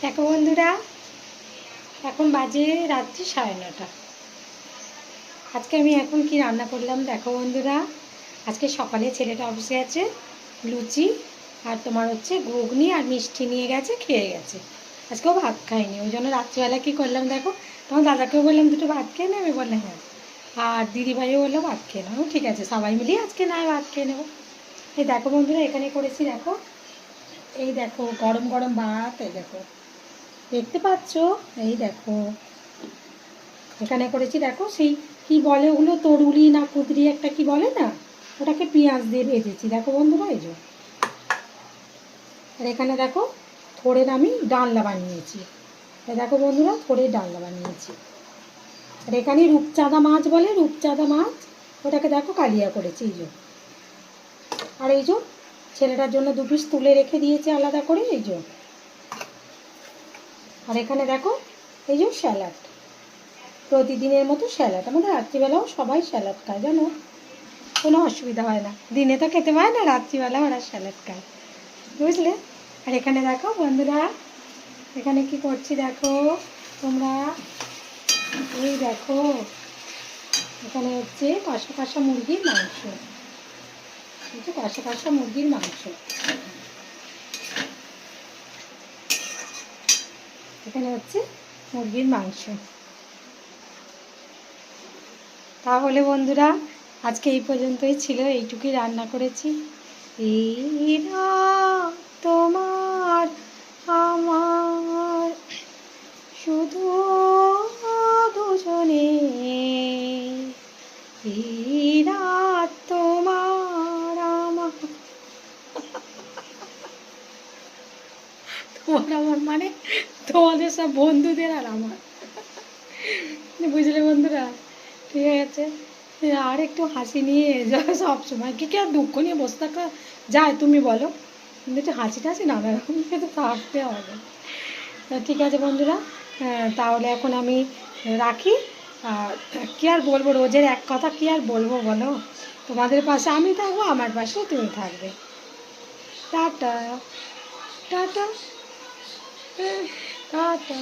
দেখো বন্ধুরা, এখন বাজে রাত্রি 9:30। আজকে আমি এখন কি রান্না করলাম দেখো বন্ধুরা। আজকে সকালে ছেলেটা অফিসে আছে, লুচি আর তোমার হচ্ছে ঘুগনি আর মিষ্টি নিয়ে গেছে, খেয়ে গেছে। আজকেও ভাত খাইনি, ওই জন্য রাত্রিবেলা কী করলাম দেখো। তখন দাদাকেও বললাম দুটো ভাত খেয়ে নেবে, বললে হ্যাঁ। আর দিদিভাইও বললো ভাত খেয়ে নেবো, ঠিক আছে সবাই মিলিয়ে আজকে না ভাত খেয়ে নেবো। এই দেখো বন্ধুরা, এখানে করেছি দেখো, এই দেখো গরম গরম ভাত, এই দেখো দেখতে পাচ্ছ, এই দেখো এখানে করেছি দেখো, সেই কি বলে ওগুলো, তরুলি না কুদরি একটা কি বলে না, ওটাকে পেঁয়াজ দিয়ে ভেজেছি দেখো বন্ধুরা, এই যে। আর এখানে দেখো থোড়ের আমি ডালনা বানিয়েছি, দেখো বন্ধুরা থোড়ের ডালনা বানিয়েছি। আর এখানে রূপচাঁদা মাছ বলে, রূপচাঁদা মাছ, ওটাকে দেখো কালিয়া করেছি, এই যে। আর এই যে ছেলেটার জন্য 2 পিস তুলে রেখে দিয়েছি আলাদা করে, এই যে। আর এখানে দেখো এই যে স্যালাড, প্রতিদিনের মতো স্যালাড। আমাদের রাত্রিবেলাও সবাই স্যালাড খায় জানো, কোনো অসুবিধা হয় না। দিনে তো খেতে পায় না, রাত্রিবেলা ওরা স্যালাড খায়, বুঝলে। আর এখানে দেখো বন্ধুরা, এখানে কি করছি দেখো তোমরা, এই দেখো এখানে হচ্ছে কষা কষা মুরগির মাংস, হচ্ছে কষা কষা মুরগির মাংস। এখানে হচ্ছে মুরগির মাংস। তাহলে বন্ধুরা আজকে এই পর্যন্তই ছিল, এইটুকুই রান্না করেছি। এই রাত তোমার আমার শুধু দুজনে, এই রাত তোমার আমার, তোমার আমার মানে তোমাদের সব বন্ধুদের আর আমার, বুঝলে বন্ধুরা। ঠিক আছে, আর একটু হাসি নিয়ে যাও সবসময়, কি আর দুঃখ নিয়ে বসে থাকা যায় তুমি বলো, কিন্তু একটু হাসি টাসি নানা রকম তো থাকতে হবে। ঠিক আছে বন্ধুরা, তাহলে এখন আমি রাখি। আর কী আর বলবো, রোজের এক কথা কী আর বলবো বলো, তোমাদের পাশে আমি থাকবো, আমার পাশেও তুমি থাকবে। Tata tata tata.